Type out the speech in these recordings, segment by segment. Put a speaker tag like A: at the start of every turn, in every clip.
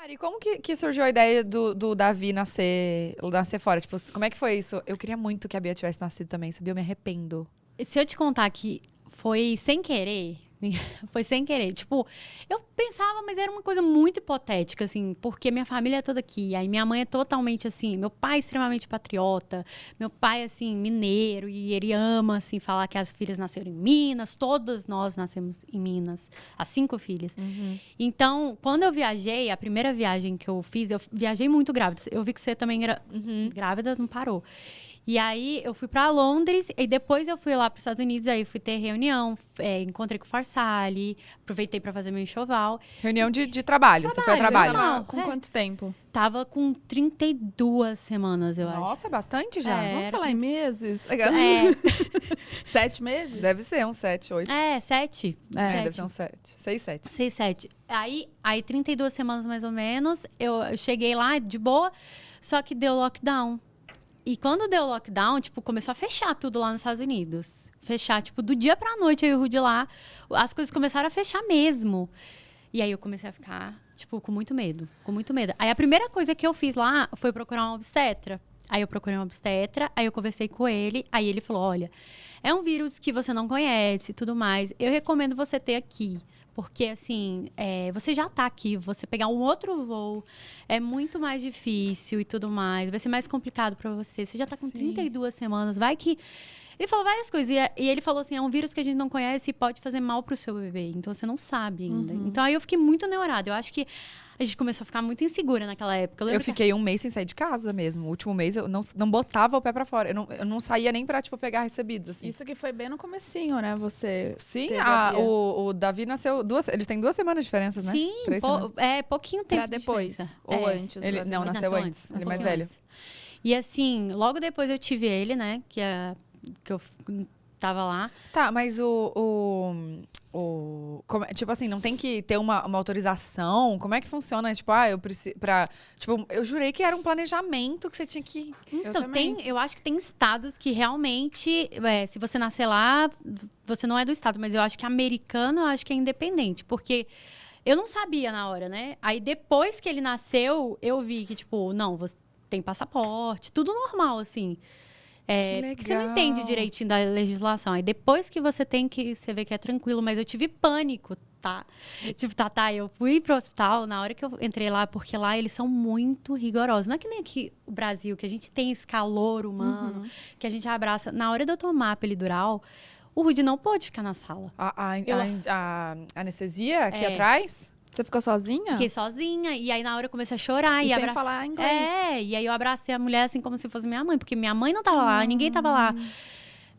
A: Mari, como que surgiu a ideia do Davi nascer fora? Tipo, como é que foi isso? Eu queria muito que a Bia tivesse nascido também, sabia? Eu me arrependo.
B: Se eu te contar que foi sem querer, foi sem querer. Tipo, eu pensava, mas era uma coisa muito hipotética, assim, porque minha família é toda aqui. Aí minha mãe é totalmente assim, meu pai é extremamente patriota, meu pai é assim, mineiro, e ele ama, assim, falar que as filhas nasceram em Minas, todas nós nascemos em Minas, as 5 filhas. Então, quando eu viajei, a primeira viagem que eu fiz, eu viajei muito grávida. Eu vi que você também era grávida, não parou. E aí, eu fui pra Londres, e depois eu fui lá pros Estados Unidos, aí fui ter reunião, encontrei com o Farsali, aproveitei pra fazer meu enxoval.
A: Reunião de trabalho, você foi a trabalho.
B: Não,
C: Com quanto tempo?
B: Tava com 32 semanas, eu acho.
A: Nossa, bastante já.
B: É.
C: Vamos falar em meses?
B: É,
C: 7 meses?
A: Deve ser uns 7, 8.
B: 7.
A: Deve ser uns 7. 6, 7.
B: 6, 7. Aí 32 semanas mais ou menos, eu cheguei lá de boa, só que deu lockdown. E quando deu lockdown, tipo, começou a fechar tudo lá nos Estados Unidos. Fechar, tipo, do dia pra noite, eu e o Rudy lá, as coisas começaram a fechar mesmo. E aí eu comecei a ficar, tipo, com muito medo. Com muito medo. Aí a primeira coisa que eu fiz lá foi procurar um obstetra. Aí eu procurei um obstetra, aí eu conversei com ele, aí ele falou, olha, é um vírus que você não conhece e tudo mais. Eu recomendo você ter aqui. Porque, assim, você já tá aqui, você pegar um outro voo é muito mais difícil e tudo mais. Vai ser mais complicado pra você. Você já tá com 32 semanas, vai que... Ele falou várias coisas. E ele falou assim, é um vírus que a gente não conhece e pode fazer mal pro seu bebê. Então, você não sabe ainda. Então, aí eu fiquei muito neurada. Eu acho que a gente começou a ficar muito insegura naquela época.
A: Eu fiquei um mês sem sair de casa mesmo. O último mês eu não botava o pé pra fora. Eu não saía nem pra, tipo, pegar recebidos, assim.
C: Isso que foi bem no comecinho, né? Você
A: Sim,
C: teve a Bia.
A: o Davi nasceu eles têm 2 semanas de diferença, né?
B: Sim,
A: 3 semanas.
B: pouquinho tempo
C: Pra depois.
B: de diferença.
C: Ou antes.
A: Ele,
C: né?
A: não,
B: Mas
A: nasceu antes. Ele é mais velho.
B: antes. E assim, logo depois eu tive ele, né? Que eu tava lá.
A: Tá, mas tipo assim, não tem que ter uma autorização? Como é que funciona? Tipo, eu preciso tipo, eu jurei que era um planejamento que você tinha que...
B: Então,
C: também.
B: eu acho que tem estados que realmente, se você nascer lá, você não é do estado, mas eu acho que americano, eu acho que é independente, porque eu não sabia na hora, né? Aí depois que ele nasceu, eu vi que, tipo, não, você tem passaporte, tudo normal, assim.
A: Que
B: Porque você não
A: legal.
B: entende direitinho da legislação. Aí depois que você vê que é tranquilo, mas eu tive pânico, tá? Tipo, eu fui pro hospital na hora que eu entrei lá, porque lá eles são muito rigorosos. Não é que nem aqui o Brasil, que a gente tem esse calor humano, que a gente abraça. Na hora de eu tomar a pelidural, o Rudy não pôde ficar na sala.
A: A anestesia aqui atrás?
C: Você ficou sozinha?
B: Fiquei sozinha, e aí na hora eu comecei a chorar.
C: E sem
B: abraçar.
C: falar inglês.
B: E aí eu abracei a mulher assim como se fosse minha mãe, porque minha mãe não tava lá, ninguém tava lá.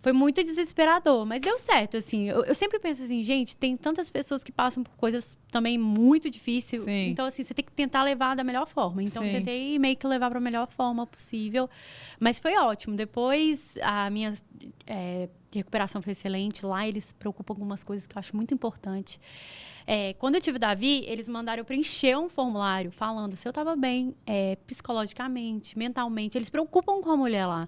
B: Foi muito desesperador, mas deu certo, assim. Eu sempre penso assim, gente, tem tantas pessoas que passam por coisas também muito difíceis.
A: Sim.
B: Então, assim, você tem que tentar levar da melhor forma. Então, eu
A: Sim.
B: tentei meio que levar para a melhor forma possível. Mas foi ótimo. Depois, a minha recuperação foi excelente. Lá, eles se preocupam com algumas coisas que eu acho muito importante. Quando eu tive o Davi, eles mandaram eu preencher um formulário falando se eu estava bem psicologicamente, mentalmente. Eles se preocupam com a mulher lá.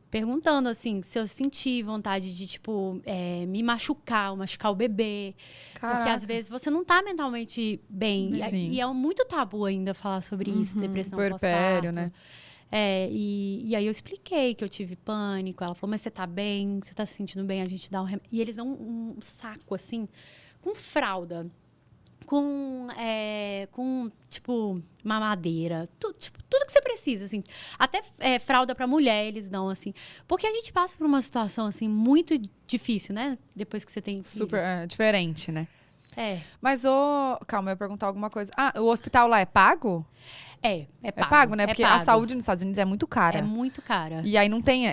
B: Perguntando, assim, se eu senti vontade de, tipo, me machucar, ou machucar o bebê.
A: Caraca.
B: Porque, às vezes, você não tá mentalmente bem.
A: Sim.
B: E é muito tabu ainda falar sobre isso, depressão
A: Puerpério,
B: pós-parto.
A: né?
B: E aí eu expliquei que eu tive pânico. Ela falou, mas você tá bem? Você tá se sentindo bem? A gente dá um remédio. E eles dão um saco, assim, com fralda. Com, tipo, mamadeira. Tudo que você precisa, assim. Até fralda pra mulher eles dão, assim. Porque a gente passa por uma situação, assim, muito difícil, né? Depois que você tem filho.
A: Super diferente, né?
B: Mas,
A: calma, eu ia perguntar alguma coisa. O hospital lá é pago?
B: É pago.
A: É pago, né? Porque a
B: pago.
A: saúde nos Estados Unidos é muito cara.
B: É muito cara.
A: E aí não tem...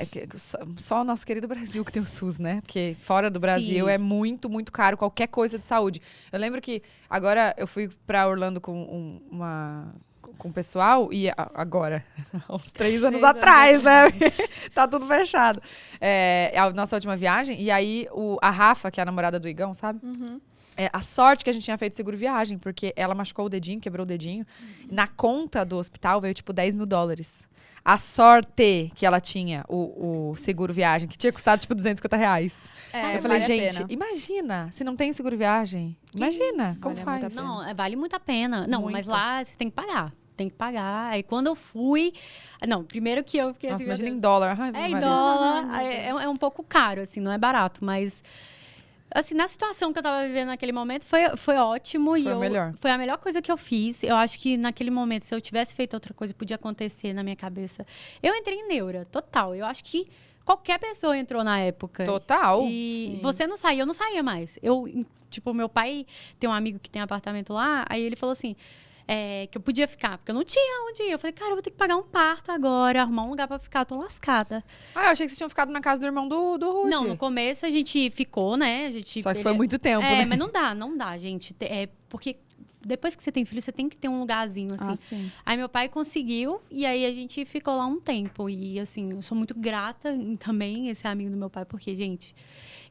A: só o nosso querido Brasil que tem o SUS, né? Porque fora do Brasil
B: Sim.
A: é muito, muito caro qualquer coisa de saúde. Eu lembro que agora eu fui pra Orlando com o pessoal e agora, há uns 3 anos atrás, né? Tá tudo fechado. A nossa última viagem. E aí a Rafa, que é a namorada do Igão, sabe? A sorte que a gente tinha feito seguro viagem, porque ela machucou o dedinho, quebrou o dedinho. Na conta do hospital veio, tipo, $10 mil. A sorte que ela tinha, o seguro viagem, que tinha custado, tipo, R$250. Eu falei,
C: vale a
A: gente,
C: pena.
A: imagina, se não tem seguro viagem. Imagina, como
C: Vale
A: faz?
C: muito a pena.
B: Não, vale muito a pena. Não, mas
A: Muito.
B: lá você tem que pagar. Tem que pagar. Aí quando eu fui. Não, primeiro que eu fiquei
A: Nossa,
B: assim. meu
A: imagina em
B: Deus.
A: dólar. Ai,
B: É em
A: Maria.
B: dólar. É um pouco caro, assim, não é barato, mas. Assim, na situação que eu tava vivendo naquele momento, foi ótimo.
A: Foi o melhor.
B: Foi a melhor coisa que eu fiz. Eu acho que naquele momento, se eu tivesse feito outra coisa, podia acontecer na minha cabeça. Eu entrei em neura, total. Eu acho que qualquer pessoa entrou na época.
A: Total.
B: E
C: Sim.
B: você não saía, eu não saía mais. Tipo, meu pai tem um amigo que tem apartamento lá, aí ele falou assim, que eu podia ficar, porque eu não tinha onde ir. Eu falei, cara, eu vou ter que pagar um parto agora, arrumar um lugar pra ficar, eu tô lascada.
A: Ah, eu achei que vocês tinham ficado na casa do irmão do Rudy.
B: Não, no começo a gente ficou, né?
A: Só que foi muito tempo,
B: É,
A: né?
B: mas não dá, gente. Porque depois que você tem filho, você tem que ter um lugarzinho, assim.
C: Ah, sim.
B: Aí meu pai conseguiu, e aí a gente ficou lá um tempo. E assim, eu sou muito grata também, esse amigo do meu pai, porque, gente,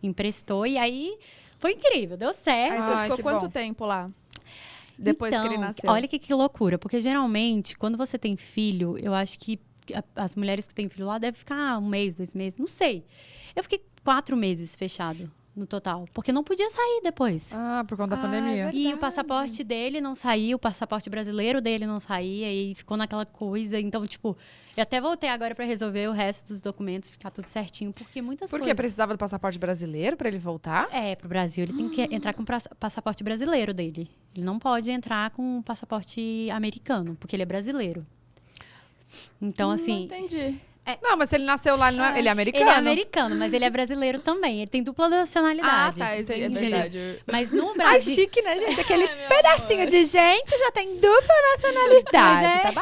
B: emprestou. E aí foi incrível, deu certo.
C: Aí você
A: Ai,
C: ficou
A: que
C: quanto
A: bom.
C: tempo lá? Depois que ele
B: Então,
C: nasceu.
B: olha que loucura, porque geralmente, quando você tem filho, eu acho que as mulheres que têm filho lá devem ficar 1 mês, 2 meses, não sei. Eu fiquei 4 meses fechado no total, porque não podia sair depois.
A: Ah, por conta da
C: Ah,
A: pandemia.
C: é verdade.
B: E o passaporte dele não saía, o passaporte brasileiro dele não saía, e ficou naquela coisa. Então, tipo, eu até voltei agora pra resolver o resto dos documentos, ficar tudo certinho, porque muitas
A: Por quê?
B: coisas...
A: Precisava do passaporte brasileiro pra ele voltar?
B: Pro Brasil, ele tem que entrar com o passaporte brasileiro dele. Ele não pode entrar com o passaporte americano, porque ele é brasileiro. Então,
C: Não
B: assim,
C: entendi.
A: Não, mas se ele nasceu lá, ele, não é, ele é americano.
B: ele é americano, mas ele é brasileiro também. Ele tem dupla nacionalidade.
C: é
A: entendi.
C: verdade.
B: Mas no
A: Ai,
B: Brasil...
A: chique, né, gente? Aquele pedacinho de gente já tem dupla nacionalidade,
B: Mas é-
A: tá bom?